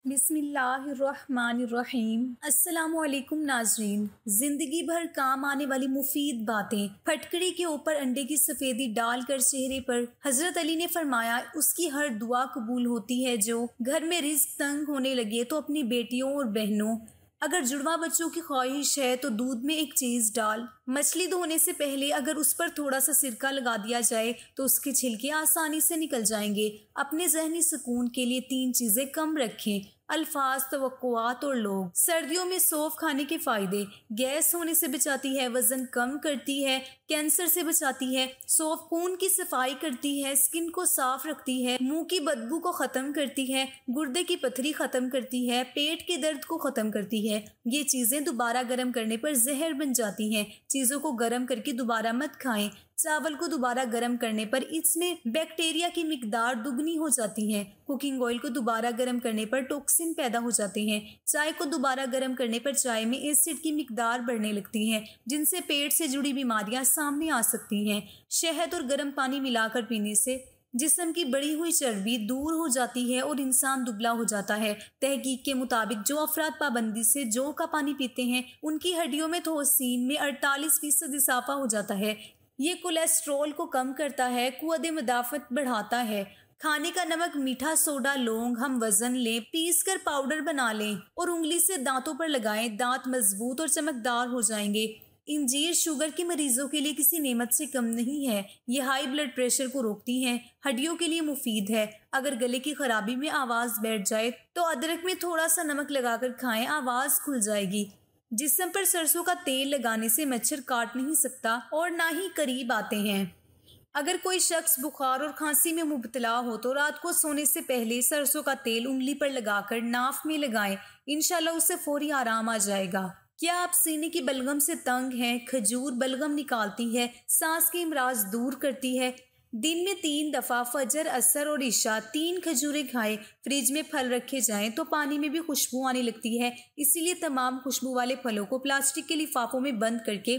बिस्मिल्लाहिर्रहमानिर्रहीम। अस्सलामुअलैकुम नाजरीन। जिंदगी भर काम आने वाली मुफीद बातें। फटकड़ी के ऊपर अंडे की सफ़ेदी डालकर चेहरे पर हजरत अली ने फरमाया, उसकी हर दुआ कबूल होती है। जो घर में रिज्क तंग होने लगे तो अपनी बेटियों और बहनों, अगर जुड़वा बच्चों की ख्वाहिश है तो दूध में एक चीज़ डाल। मछली धोने से पहले अगर उस पर थोड़ा सा सिरका लगा दिया जाए तो उसके छिलके आसानी से निकल जाएंगे। अपने जहनी सुकून के लिए 3 चीज़ें कम रखें: अल्फाज, तवक्कुआत और लोग। सर्दियों में सौंफ खाने के फ़ायदे: गैस होने से बचाती है, वज़न कम करती है, कैंसर से बचाती है। सौंफ खून की सफाई करती है, स्किन को साफ रखती है, मुंह की बदबू को ख़त्म करती है, गुर्दे की पथरी ख़त्म करती है, पेट के दर्द को ख़त्म करती है। ये चीज़ें दोबारा गर्म करने पर जहर बन जाती हैं। चीज़ों को गर्म करके दोबारा मत खाएं। चावल को दोबारा गर्म करने पर इसमें बैक्टीरिया की मिकदार दुगनी हो जाती है। कुकिंग ऑयल को दोबारा गर्म करने पर टॉक्सिन पैदा हो जाते हैं। चाय को दोबारा गर्म करने पर चाय में एसिड की मिकदार बढ़ने लगती है, जिनसे पेट से जुड़ी बीमारियां सामने आ सकती हैं। शहद और गर्म पानी मिलाकर पीने से जिस्म की बढ़ी हुई चर्बी दूर हो जाती है और इंसान दुबला हो जाता है। तहकीक के मुताबिक जो अफराद पाबंदी से जौ का पानी पीते हैं, उनकी हड्डियों में थोसीन में 48% इजाफा हो जाता है। ये कोलेस्ट्रॉल को कम करता है, कुव्वत मदाफ़त बढ़ाता है। खाने का नमक, मीठा सोडा, लौंग हम वजन लें, पीस कर पाउडर बना लें और उंगली से दांतों पर लगाएं। दांत मजबूत और चमकदार हो जाएंगे। इंजीर शुगर के मरीजों के लिए किसी नेमत से कम नहीं है। ये हाई ब्लड प्रेशर को रोकती हैं, हड्डियों के लिए मुफीद है। अगर गले की खराबी में आवाज़ बैठ जाए तो अदरक में थोड़ा सा नमक लगाकर खाएं, आवाज़ खुल जाएगी। जिस्म पर सरसों का तेल लगाने से मच्छर काट नहीं सकता और ना ही करीब आते हैं। अगर कोई शख्स बुखार और खांसी में मुब्तला हो तो रात को सोने से पहले सरसों का तेल उंगली पर लगाकर नाफ में लगाएं। इंशाल्लाह उससे फौरी आराम आ जाएगा। क्या आप सीने की बलगम से तंग हैं? खजूर बलगम निकालती है, सांस के इमराज दूर करती है। दिन में 3 दफ़ा फजर, असर और इशा 3 खजूरें खाएं। फ्रिज में फल रखे जाएं तो पानी में भी खुशबू आने लगती है, इसीलिए तमाम खुशबू वाले फलों को प्लास्टिक के लिफाफों में बंद करके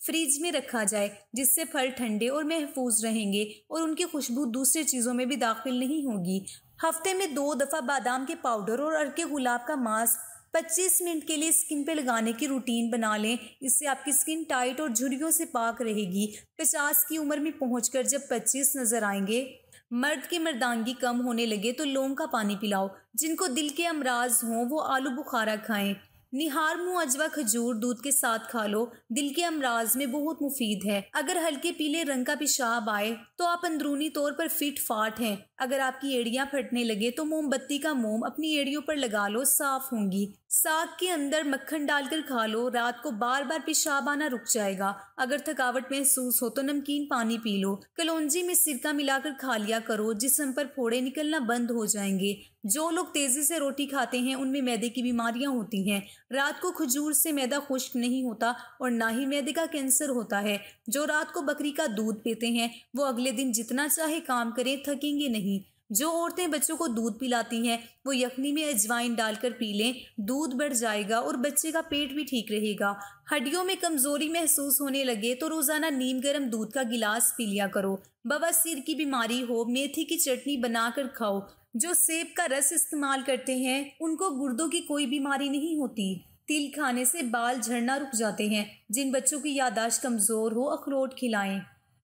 फ्रिज में रखा जाए, जिससे फल ठंडे और महफूज रहेंगे और उनकी खुशबू दूसरी चीज़ों में भी दाखिल नहीं होगी। हफ्ते में 2 दफ़ा बादाम के पाउडर और अर्के गुलाब का मास्क 25 मिनट के लिए स्किन पे लगाने की रूटीन बना लें। इससे आपकी स्किन टाइट और झुर्रियों से पाक रहेगी। 50 की उम्र में पहुंचकर जब 25 नजर आएंगे, मर्द की मर्दानगी कम होने लगे तो लौंग का पानी पिलाओ। जिनको दिल के अमराज हों वो आलू बुखारा खाएं। निहार मुँह अजवा खजूर दूध के साथ खा लो, दिल के अमराज में बहुत मुफीद है। अगर हल्के पीले रंग का पेशाब आए तो आप अंदरूनी तौर पर फिट फाट हैं। अगर आपकी एड़ियां फटने लगे तो मोमबत्ती का मोम अपनी एड़ियों पर लगा लो, साफ होंगी। साग के अंदर मक्खन डालकर खा लो, रात को बार बार पेशाब आना रुक जाएगा। अगर थकावट महसूस हो तो नमकीन पानी पी लो। कलौंजी में सिरका मिलाकर खा लिया करो, जिस्म पर फोड़े निकलना बंद हो जाएंगे। जो लोग तेजी से रोटी खाते हैं उनमें मैदे की बीमारियां होती हैं। रात को खजूर से मैदा खुश्क नहीं होता और ना ही मैदे का कैंसर होता है। जो रात को बकरी का दूध पीते हैं वो अगले दिन जितना चाहे काम करें, थकेंगे नहीं। जो औरतें बच्चों को दूध पिलाती हैं वो यखनी में अजवाइन डालकर पी लें, दूध बढ़ जाएगा और बच्चे का पेट भी ठीक रहेगा। हड्डियों में कमजोरी महसूस होने लगे तो रोजाना नीम गर्म दूध का गिलास पी लिया करो। बवासीर की बीमारी हो, मेथी की चटनी बनाकर खाओ। जो सेब का रस इस्तेमाल करते हैं उनको गुर्दों की कोई बीमारी नहीं होती। तिल खाने से बाल झड़ना रुक जाते हैं। जिन बच्चों की याददाश्त कमजोर हो अखरोट खिलाएं।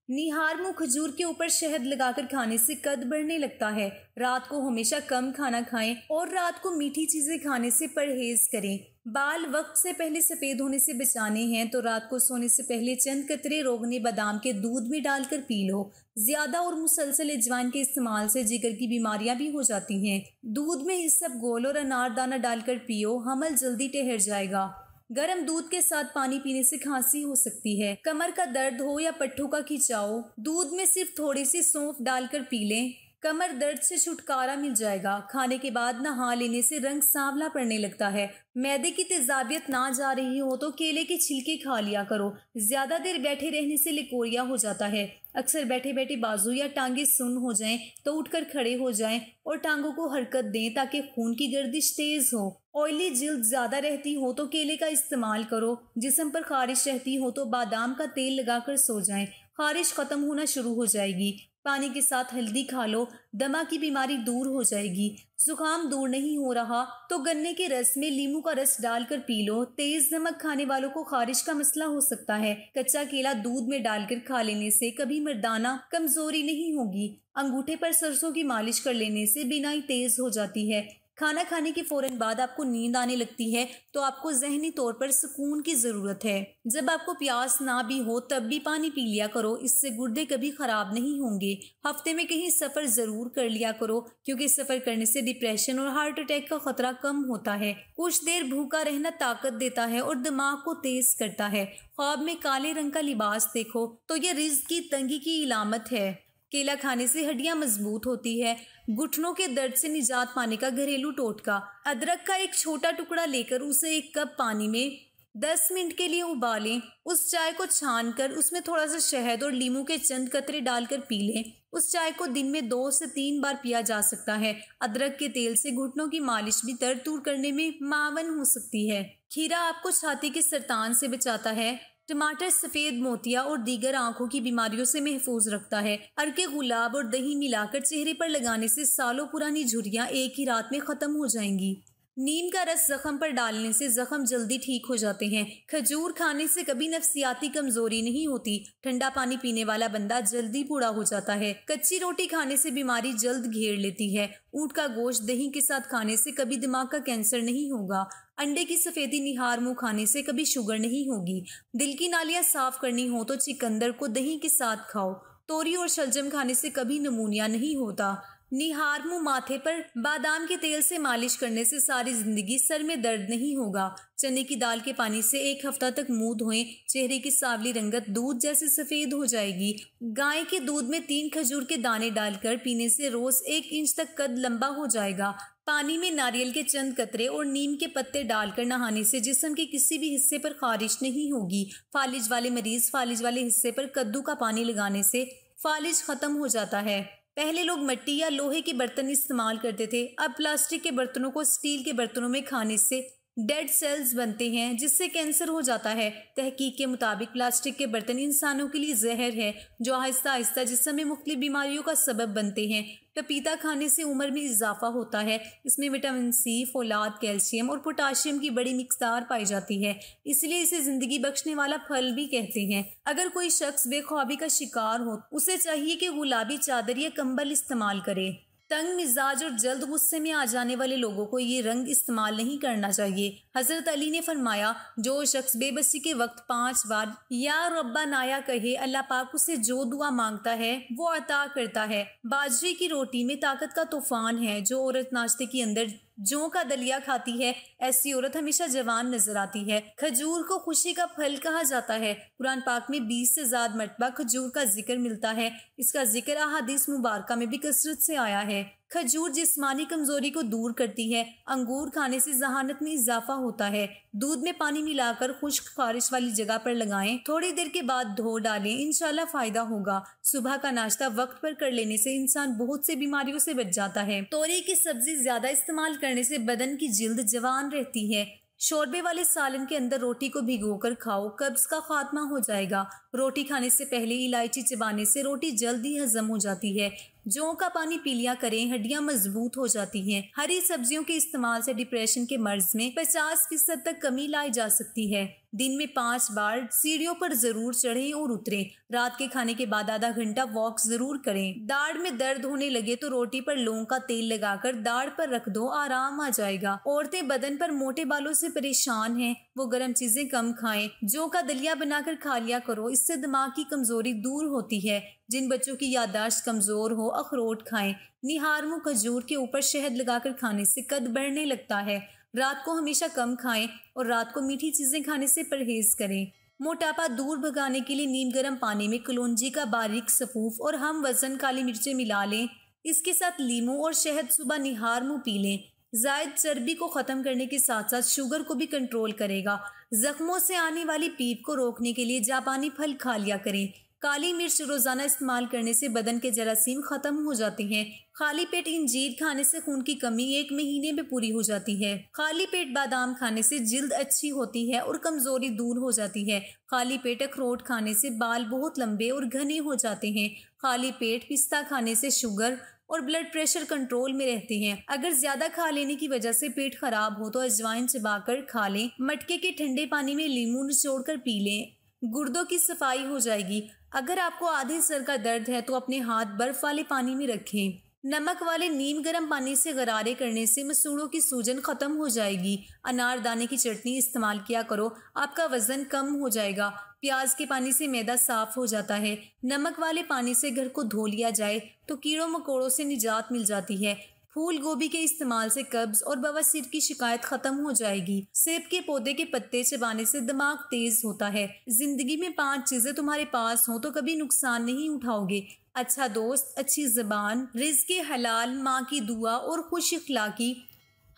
निहार मुँह खजूर के ऊपर शहद लगाकर खाने से कद बढ़ने लगता है। रात को हमेशा कम खाना खाएं और रात को मीठी चीजें खाने से परहेज करें। बाल वक्त से पहले सफेद होने से बचाने हैं तो रात को सोने से पहले चंद कतरे रोगने बादाम के दूध में डालकर पी लो। ज्यादा और मुसलसल अजवाइन के इस्तेमाल से जिगर की बीमारियां भी हो जाती हैं। दूध में इसबगोल और अनारदाना डालकर पियो, हमल जल्दी ठहर जाएगा। गर्म दूध के साथ पानी पीने से खांसी हो सकती है। कमर का दर्द हो या पट्ठों का खिंचाव, दूध में सिर्फ थोड़ी सी सौंफ डालकर पी लें, कमर दर्द से छुटकारा मिल जाएगा। खाने के बाद नहा लेने से रंग सांवला पड़ने लगता है। मैदे की तेजाबियत ना जा रही हो तो केले के छिलके खा लिया करो। ज्यादा देर बैठे रहने से लिकोरिया हो जाता है। अक्सर बैठे बैठे बाजू या टांगे सुन्न हो जाएं तो उठकर खड़े हो जाएं और टांगों को हरकत दें ताकि खून की गर्दिश तेज हो। ऑयली जिल्द ज्यादा रहती हो तो केले का इस्तेमाल करो। जिस्म पर खारिश रहती हो तो बादाम का तेल लगाकर सो जाएं, खारिश खत्म होना शुरू हो जाएगी। पानी के साथ हल्दी खा लो, दमा की बीमारी दूर हो जाएगी। जुकाम दूर नहीं हो रहा तो गन्ने के रस में नींबू का रस डालकर पी लो। तेज नमक खाने वालों को खारिश का मसला हो सकता है। कच्चा केला दूध में डालकर खा लेने से कभी मर्दाना कमजोरी नहीं होगी। अंगूठे पर सरसों की मालिश कर लेने से बीनाई तेज हो जाती है। खाना खाने के फौरन बाद आपको नींद आने लगती है तो आपको जहनी तौर पर सुकून की ज़रूरत है। जब आपको प्यास ना भी हो तब भी पानी पी लिया करो, इससे गुर्दे कभी ख़राब नहीं होंगे। हफ्ते में कहीं सफ़र ज़रूर कर लिया करो, क्योंकि सफ़र करने से डिप्रेशन और हार्ट अटैक का खतरा कम होता है। कुछ देर भूखा रहना ताकत देता है और दिमाग को तेज करता है। ख्वाब में काले रंग का लिबास देखो तो यह रिज्क की तंगी की इलामत है। केला खाने से हड्डियां मजबूत होती है। घुटनों के दर्द से निजात पाने का घरेलू टोटका, अदरक का एक छोटा टुकड़ा लेकर उसे 1 कप पानी में 10 मिनट के लिए उबालें। उस चाय को छान कर उसमें थोड़ा सा शहद और नींबू के चंद कतरे डालकर पी लें। उस चाय को दिन में 2 से 3 बार पिया जा सकता है। अदरक के तेल से घुटनों की मालिश भी दर्द दूर करने में मावन हो सकती है। खीरा आपको छाती के सरतान से बचाता है। टमाटर सफ़ेद मोतिया और दीगर आंखों की बीमारियों से महफूज रखता है। अर्के गुलाब और दही मिलाकर चेहरे पर लगाने से सालों पुरानी झुर्रियां एक ही रात में ख़त्म हो जाएंगी। नीम का रस जख्म पर डालने से जख्म जल्दी ठीक हो जाते हैं। खजूर खाने से कभी नफ्सियाती कमजोरी नहीं होती। ठंडा पानी पीने वाला बंदा जल्दी बूढ़ा हो जाता है। कच्ची रोटी खाने से बीमारी जल्द घेर लेती है। ऊँट का गोश्त दही के साथ खाने से कभी दिमाग का कैंसर नहीं होगा। अंडे की सफ़ेदी निहार मुँह खाने से कभी शुगर नहीं होगी। दिल की नालियाँ साफ करनी हो तो चिकंदर को दही के साथ खाओ। तोरी और शलजम खाने से कभी नमूनिया नहीं होता। निहार मुँह माथे पर बादाम के तेल से मालिश करने से सारी जिंदगी सर में दर्द नहीं होगा। चने की दाल के पानी से 1 हफ्ता तक मुंह धोएं, चेहरे की सांवली रंगत दूध जैसे सफ़ेद हो जाएगी। गाय के दूध में 3 खजूर के दाने डालकर पीने से रोज़ 1 इंच तक कद लंबा हो जाएगा। पानी में नारियल के चंद कतरे और नीम के पत्ते डालकर नहाने से जिस्म के किसी भी हिस्से पर खारिश नहीं होगी। फालिज वाले मरीज फालिज वाले हिस्से पर कद्दू का पानी लगाने से फालिज ख़त्म हो जाता है। पहले लोग मिट्टी या लोहे के बर्तन इस्तेमाल करते थे, अब प्लास्टिक के बर्तनों को स्टील के बर्तनों में खाने से डेड सेल्स बनते हैं जिससे कैंसर हो जाता है। तहकीक के मुताबिक प्लास्टिक के बर्तन इंसानों के लिए जहर है जो आहिस्ता आहिस्ता जिस्म में मुख्तलिफ बीमारियों का सबब बनते हैं। पपीता खाने से उम्र में इजाफा होता है। इसमें विटामिन सी, फोलाद, कैल्शियम और पोटाशियम की बड़ी मिकदार पाई जाती है, इसलिए इसे ज़िंदगी बख्शने वाला फल भी कहते हैं। अगर कोई शख्स बेख्वाबी का शिकार हो उसे चाहिए कि गुलाबी चादर या कंबल इस्तेमाल करे। तंग मिजाज और जल्द गुस्से में आ जाने वाले लोगों को ये रंग इस्तेमाल नहीं करना चाहिए। हज़रत अली ने फरमाया, जो शख्स बेबसी के वक्त 5 बार या रब्बा नाया कहे, अल्लाह पाक उसे जो दुआ मांगता है वो अता करता है। बाजरे की रोटी में ताकत का तूफान है। जो औरत नाश्ते के अंदर जौ का दलिया खाती है, ऐसी औरत हमेशा जवान नजर आती है। खजूर को खुशी का फल कहा जाता है। कुरान पाक में 20 से ज्यादा मरतबा खजूर का जिक्र मिलता है। इसका जिक्र अहादीस मुबारका में भी कसरत से आया है। खजूर जिस्मानी कमजोरी को दूर करती है। अंगूर खाने से जहानत में इजाफा होता है। दूध में पानी मिलाकर खुश्क खारिश वाली जगह पर लगाएं, थोड़ी देर के बाद धो डालें, इंशाल्लाह फायदा होगा। सुबह का नाश्ता वक्त पर कर लेने से इंसान बहुत से बीमारियों से बच जाता है। तोरी की सब्जी ज्यादा इस्तेमाल करने से बदन की जिल्द जवान रहती है। शोरबे वाले सालन के अंदर रोटी को भिगोकर खाओ, कब्ज का खात्मा हो जाएगा। रोटी खाने से पहले इलायची चबाने से रोटी जल्दी हजम हो जाती है। जौ का पानी पी लिया करें, हड्डियां मजबूत हो जाती हैं। हरी सब्जियों के इस्तेमाल से डिप्रेशन के मर्ज में 50% तक कमी लाई जा सकती है। दिन में 5 बार सीढ़ियों पर जरूर चढ़ें और उतरें। रात के खाने के बाद आधा घंटा वॉक जरूर करें। दाढ़ में दर्द होने लगे तो रोटी पर लौंग का तेल लगाकर दाढ़ पर रख दो, आराम आ जाएगा। औरतें बदन पर मोटे बालों से परेशान हैं, वो गर्म चीजें कम खाएं। जौ का दलिया बनाकर खा लिया करो, इससे दिमाग की कमजोरी दूर होती है। जिन बच्चों की याददाश्त कमजोर हो, अखरोट खाएं। निहार मुँह खजूर के ऊपर शहद लगाकर खाने से कद बढ़ने लगता है। रात को हमेशा कम खाएं और रात को मीठी चीजें खाने से परहेज करें। मोटापा दूर भगाने के लिए नीम गर्म पानी में कलौंजी का बारीक सफूफ और हम वजन काली मिर्चें मिला लें। इसके साथ लीमू और शहद सुबह निहार मुँह पी लें। जायद चर्बी को ख़त्म करने के साथ साथ शुगर को भी कंट्रोल करेगा। जख्मों से आने वाली पीप को रोकने के लिए जापानी फल खा लिया करें। काली मिर्च रोजाना इस्तेमाल करने से बदन के जरासीम खत्म हो जाते हैं। खाली पेट इंजीर खाने से खून की कमी 1 महीने में पूरी हो जाती है। खाली पेट बादाम खाने से जिल्द अच्छी होती है और कमजोरी दूर हो जाती है। खाली पेट अखरोट खाने से बाल बहुत लंबे और घने हो जाते हैं। खाली पेट पिस्ता खाने से शुगर और ब्लड प्रेशर कंट्रोल में रहते हैं। अगर ज्यादा खा लेने की वजह से पेट खराब हो तो अजवाइन चबाकर खा लें। मटके के ठंडे पानी में नींबू निचोड़कर पी लें, गुर्दों की सफाई हो जाएगी। अगर आपको आधे सर का दर्द है तो अपने हाथ बर्फ वाले पानी में रखें। नमक वाले नीम गर्म पानी से गरारे करने से मसूड़ों की सूजन खत्म हो जाएगी। अनारदाने की चटनी इस्तेमाल किया करो, आपका वजन कम हो जाएगा। प्याज के पानी से मैदा साफ हो जाता है। नमक वाले पानी से घर को धो लिया जाए तो कीड़ों मकोड़ों से निजात मिल जाती है। फूल गोभी के इस्तेमाल से कब्ज और बवासीर की शिकायत खत्म हो जाएगी। सेब के पौधे के पत्ते चबाने से दिमाग तेज होता है। जिंदगी में 5 चीजें तुम्हारे पास हो तो कभी नुकसान नहीं उठाओगे। अच्छा दोस्त, अच्छी जबान, रिज़्क़ हलाल, माँ की दुआ और खुश इखलाकी।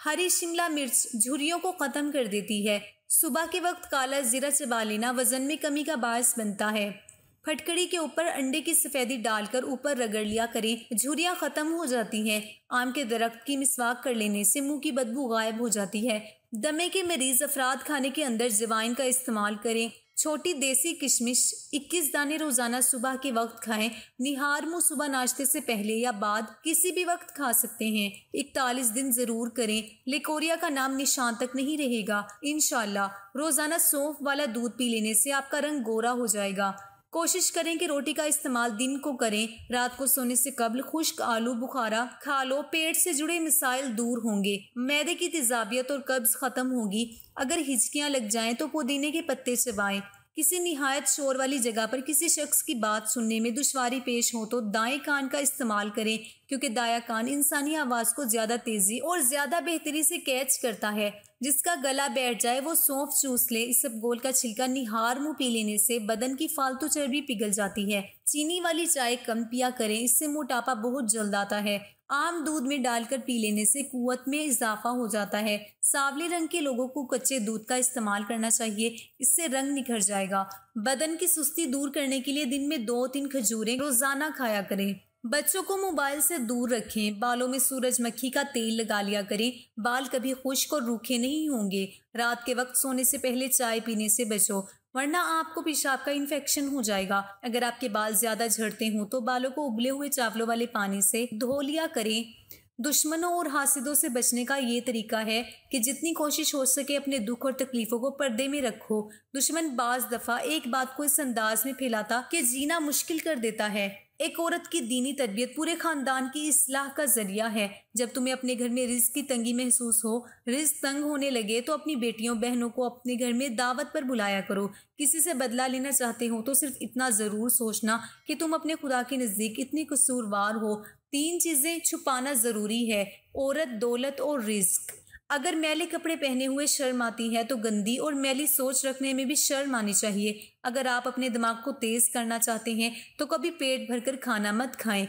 हरी शिमला मिर्च झुर्रियों को खत्म कर देती है। सुबह के वक्त काला जीरा चबा लेना वजन में कमी का बायस बनता है। फटकड़ी के ऊपर अंडे की सफेदी डालकर ऊपर रगड़ लिया करें, झुर्रियाँ खत्म हो जाती हैं। आम के दरख्त की मिसवाक कर लेने से मुंह की बदबू गायब हो जाती है। दमे के मरीज अफराद खाने के अंदर जवाइन का इस्तेमाल करें। छोटी देसी किशमिश 21 दाने रोजाना सुबह के वक्त खाएं। निहार मुंह सुबह नाश्ते से पहले या बाद किसी भी वक्त खा सकते हैं। 41 दिन जरूर करें। लेकोरिया का नाम निशान तक नहीं रहेगा इंशाल्लाह। रोजाना सौंफ वाला दूध पी लेने से आपका रंग गोरा हो जाएगा। कोशिश करें कि रोटी का इस्तेमाल दिन को करें। रात को सोने से कबल खुश्क आलू बुखारा खा लो, पेट से जुड़े मिसाइल दूर होंगे। मैदे की तेजाबियत और कब्ज खत्म होगी। अगर हिचकियां लग जाएं तो पुदीने के पत्ते चबाएं। किसी निहायत शोर वाली जगह पर किसी शख्स की बात सुनने में दुश्वारी पेश हो तो दाएं कान का इस्तेमाल करें, क्योंकि दायां कान इंसानी आवाज़ को ज़्यादा तेज़ी और ज़्यादा बेहतरी से कैच करता है। जिसका गला बैठ जाए वो सौंफ चूस ले। इसबगोल का छिलका निहार मुंह पी लेने से बदन की फालतू चर्बी पिघल जाती है। चीनी वाली चाय कम पिया करें, इससे मोटापा बहुत जल्द आता है। आम दूध में डालकर पी लेने से कुव्वत में इजाफा हो जाता है। सांवले रंग के लोगों को कच्चे दूध का इस्तेमाल करना चाहिए, इससे रंग निखर जाएगा। बदन की सुस्ती दूर करने के लिए दिन में 2-3 खजूरें रोजाना खाया करें। बच्चों को मोबाइल से दूर रखें। बालों में सूरजमुखी का तेल लगा लिया करें, बाल कभी खुश्क और रूखे नहीं होंगे। रात के वक्त सोने से पहले चाय पीने से बचो, वरना आपको पेशाब का इन्फेक्शन हो जाएगा। अगर आपके बाल ज्यादा झड़ते हों तो बालों को उबले हुए चावलों वाले पानी से धो लिया करें। दुश्मनों और हासिदों से बचने का ये तरीका है कि जितनी कोशिश हो सके अपने दुख और तकलीफों को पर्दे में रखो। दुश्मन बाज दफा एक बात को इस अंदाज में फैलाता कि जीना मुश्किल कर देता है। एक औरत की दीनी तरबियत पूरे खानदान की इस्लाह का जरिया है। जब तुम्हें अपने घर में रिज्क की तंगी महसूस हो, रिज्क तंग होने लगे, तो अपनी बेटियों बहनों को अपने घर में दावत पर बुलाया करो। किसी से बदला लेना चाहते हो तो सिर्फ इतना जरूर सोचना कि तुम अपने खुदा के नजदीक इतनी कसूरवार हो। 3 चीजें छुपाना जरूरी है: औरत, दौलत और रिज्क। अगर मैले कपड़े पहने हुए शर्म आती है तो गंदी और मैली सोच रखने में भी शर्म आनी चाहिए। अगर आप अपने दिमाग को तेज करना चाहते हैं तो कभी पेट भरकर खाना मत खाएं।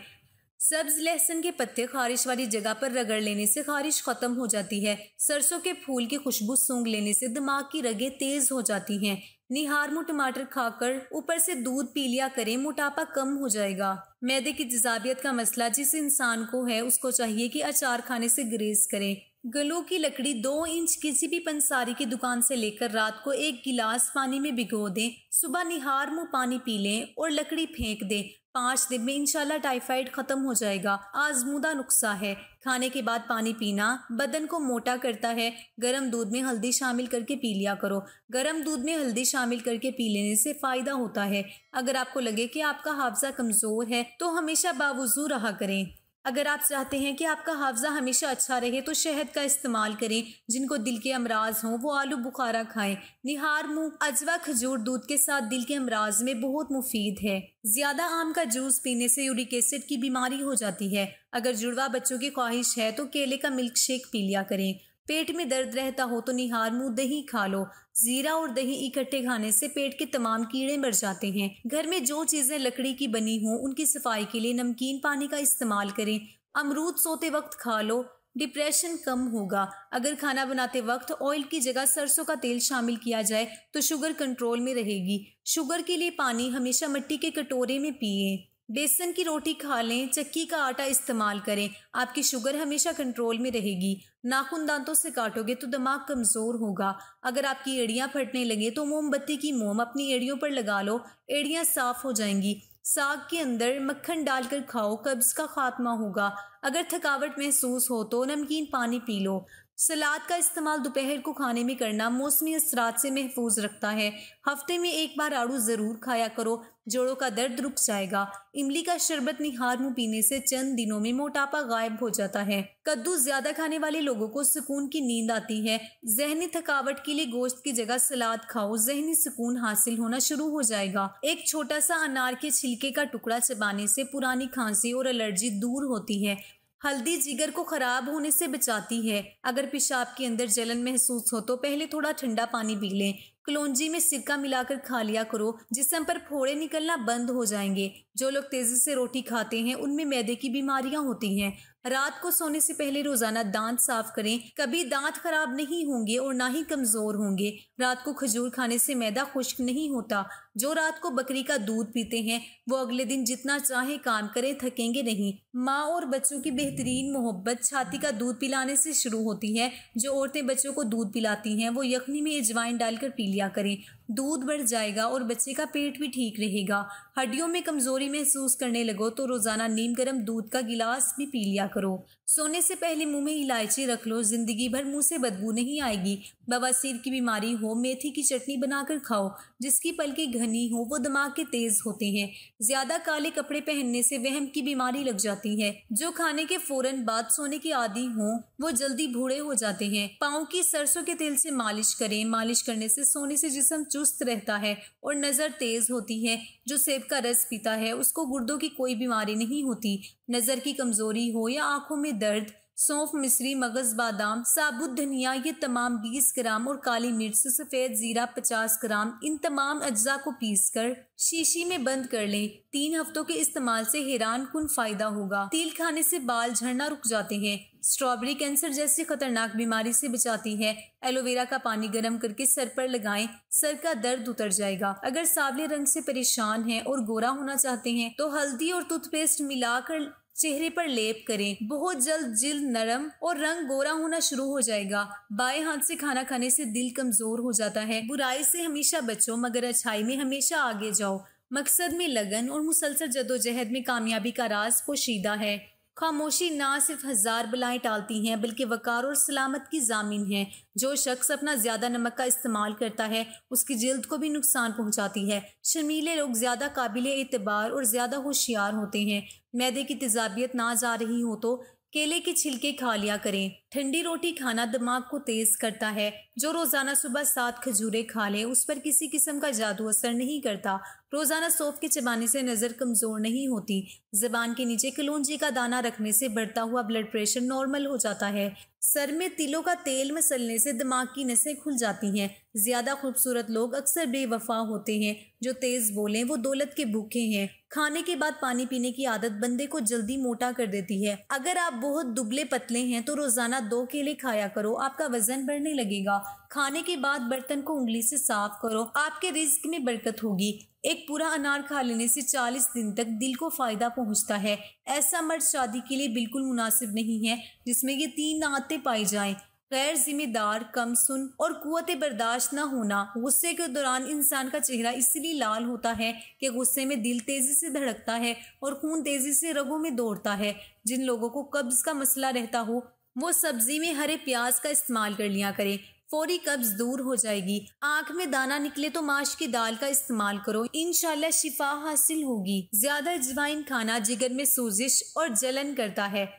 सब्ज लहसुन के पत्ते खारिश वाली जगह पर रगड़ लेने से खारिश खत्म हो जाती है। सरसों के फूल की खुशबू सूंघ लेने से दिमाग की रगें तेज हो जाती हैं। निहारमू टमाटर खाकर ऊपर से दूध पी लिया करें, मोटापा कम हो जाएगा। मैदे की तेजाबियत का मसला जिस इंसान को है उसको चाहिए कि अचार खाने से गुरेज करें। गलों की लकड़ी 2 इंच किसी भी पंसारी की दुकान से लेकर रात को 1 गिलास पानी में भिगो दें। सुबह निहार मुंह पानी पी लें और लकड़ी फेंक दें। 5 दिन में इंशाल्लाह टाइफाइड खत्म हो जाएगा। आजमूदा नुस्खा है। खाने के बाद पानी पीना बदन को मोटा करता है। गर्म दूध में हल्दी शामिल करके पी लिया करो। गर्म दूध में हल्दी शामिल करके पी लेने से फायदा होता है। अगर आपको लगे कि आपका हाफजा कमजोर है तो हमेशा बावजू रहा करें। अगर आप चाहते हैं कि आपका हाफजा हमेशा अच्छा रहे तो शहद का इस्तेमाल करें। जिनको दिल के अमराज हों वो आलू बुखारा खाएं। निहार मुंह अजवा खजूर दूध के साथ दिल के अमराज में बहुत मुफीद है। ज्यादा आम का जूस पीने से यूरिक एसिड की बीमारी हो जाती है। अगर जुड़वा बच्चों की ख्वाहिश है तो केले का मिल्क शेक पी लिया करें। पेट में दर्द रहता हो तो निहार मुंह दही खा लो। जीरा और दही इकट्ठे खाने से पेट के तमाम कीड़े मर जाते हैं। घर में जो चीजें लकड़ी की बनी हों उनकी सफाई के लिए नमकीन पानी का इस्तेमाल करें। अमरूद सोते वक्त खा लो। डिप्रेशन कम होगा। अगर खाना बनाते वक्त ऑयल की जगह सरसों का तेल शामिल किया जाए तो शुगर कंट्रोल में रहेगी। शुगर के लिए पानी हमेशा मिट्टी के कटोरे में पिएं। बेसन की रोटी खा लें, चक्की का आटा इस्तेमाल करें, आपकी शुगर हमेशा कंट्रोल में रहेगी। नाखून दांतों से काटोगे तो दिमाग कमज़ोर होगा। अगर आपकी एड़ियां फटने लगे तो मोमबत्ती की मोम अपनी एड़ियों पर लगा लो, एड़ियां साफ हो जाएंगी। साग के अंदर मक्खन डालकर खाओ, कब्ज का खात्मा होगा। अगर थकावट महसूस हो तो नमकीन पानी पी लो। सलाद का इस्तेमाल दोपहर को खाने में करना मौसमी असरात से महफूज रखता है। हफ्ते में एक बार आड़ू ज़रूर खाया करो, जोड़ों का दर्द रुक जाएगा। इमली का शरबत निहार मुंह पीने से चंद दिनों में मोटापा गायब हो जाता है। कद्दू ज्यादा खाने वाले लोगों को सुकून की नींद आती है। जहनी थकावट के लिए गोश्त की जगह सलाद खाओ, जहनी सुकून हासिल होना शुरू हो जाएगा। एक छोटा सा अनार के छिलके का टुकड़ा चबाने से पुरानी खांसी और एलर्जी दूर होती है। हल्दी जिगर को खराब होने से बचाती है। अगर पेशाब के अंदर जलन महसूस हो तो पहले थोड़ा ठंडा पानी पी लें। कलौंजी में सिरका मिलाकर खा लिया करो, जिस्म पर फोड़े निकलना बंद हो जाएंगे। जो लोग तेजी से रोटी खाते हैं उनमें मैदे की बीमारियां होती हैं। रात को सोने से पहले रोजाना दांत साफ करें, कभी दांत खराब नहीं होंगे और ना ही कमजोर होंगे। रात को खजूर खाने से मैदा खुश्क नहीं होता। जो रात को बकरी का दूध पीते हैं वो अगले दिन जितना चाहे काम करें, थकेंगे नहीं। माँ और बच्चों की बेहतरीन मोहब्बत छाती का दूध पिलाने से शुरू होती है। जो औरतें बच्चों को दूध पिलाती हैं वो यखनी में अजवाइन डालकर पी लिया करें, दूध बढ़ जाएगा और बच्चे का पेट भी ठीक रहेगा। हड्डियों में कमजोरी महसूस करने लगो तो रोजाना नीम गर्म दूध का गिलास भी पी लिया करो। सोने से पहले मुंह में इलायची रख लो, जिंदगी भर मुंह से बदबू नहीं आएगी। बवासीर की बीमारी हो, मेथी की चटनी बनाकर खाओ। जिसकी पलकें घनी हो वो दिमाग के तेज होते हैं। ज्यादा काले कपड़े पहनने से वहम की बीमारी लग जाती है। जो खाने के फौरन बाद सोने के आदी हो वो जल्दी बूढ़े हो जाते हैं। पाँव की सरसों के तेल से मालिश करें। मालिश करने से सोने से जिस्म चुस्त रहता है और नजर तेज होती है। जो सेब का रस पीता है उसको गुर्दों की कोई बीमारी नहीं होती। नजर की कमजोरी हो या आंखों में दर्द, सौंफ, मिश्री, मगज, बादाम, साबुत धनिया ये तमाम 20 ग्राम और काली मिर्च, सफेद जीरा 50 ग्राम, इन तमाम अज्जा को पीसकर शीशी में बंद कर लें। 3 हफ्तों के इस्तेमाल से हैरान कुन फायदा होगा। तिल खाने से बाल झड़ना रुक जाते हैं। स्ट्रॉबेरी कैंसर जैसी खतरनाक बीमारी से बचाती है। एलोवेरा का पानी गर्म करके सर पर लगाएं, सर का दर्द उतर जाएगा। अगर सांवले रंग से परेशान हैं और गोरा होना चाहते हैं तो हल्दी और टूथपेस्ट मिलाकर चेहरे पर लेप करें। बहुत जल्द जिल्द नरम और रंग गोरा होना शुरू हो जाएगा। बाएं हाथ से खाना खाने से दिल कमजोर हो जाता है। बुराई से हमेशा बचो मगर अच्छाई में हमेशा आगे जाओ। मकसद में लगन और मुसलसल जद्दोजहद में कामयाबी का राज पोशीदा है। खामोशी ना सिर्फ 1000 बलाएं टालती हैं बल्कि वकार और सलामत की जामिन है। जो शख्स अपना ज्यादा नमक का इस्तेमाल करता है उसकी जिल्द को भी नुकसान पहुंचाती है। शर्मीले लोग ज्यादा काबिले एतबार और ज्यादा होशियार होते हैं। मैदे की तेजाबियत ना जा रही हो तो केले के छिलके खा लिया करें। ठंडी रोटी खाना दिमाग को तेज करता है। जो रोजाना सुबह 7 खजूरें खा ले उस पर किसी किस्म का जादू असर नहीं करता। रोजाना सौंफ के चबाने से नजर कमजोर नहीं होती। जबान के नीचे कलौंजी का दाना रखने से बढ़ता हुआ ब्लड प्रेशर नॉर्मल हो जाता है। सर में तिलों का तेल मसलने से दिमाग की नसें खुल जाती हैं। ज्यादा खूबसूरत लोग अक्सर बेवफा होते हैं। जो तेज बोलें वो दौलत के भूखे हैं। खाने के बाद पानी पीने की आदत बंदे को जल्दी मोटा कर देती है। अगर आप बहुत दुबले पतले हैं तो रोजाना 2 केले खाया करो, आपका वजन बढ़ने लगेगा। खाने के बाद बर्तन को उंगली से साफ करो, आपके रिज्क में बरकत होगी। एक पूरा अनार खा लेने से 40 दिन तक दिल को फायदा पहुंचता है। ऐसा मर्द शादी के लिए बिल्कुल मुनासिब नहीं है जिसमें ये 3 आदतें पाई जाएं। गैर जिम्मेदार, कम सुन और कुव्वत बर्दाश्त न होना। गुस्से के दौरान इंसान का चेहरा इसलिए लाल होता है कि गुस्से में दिल तेजी से धड़कता है और खून तेजी से रगों में दौड़ता है। जिन लोगों को कब्ज का मसला रहता हो वो सब्जी में हरे प्याज का इस्तेमाल कर लिया करें, फौरी कब्ज दूर हो जाएगी। आंख में दाना निकले तो माश की दाल का इस्तेमाल करो, इंशाल्लाह शिफा हासिल होगी। ज्यादा अजवाइन खाना जिगर में सोजिश और जलन करता है।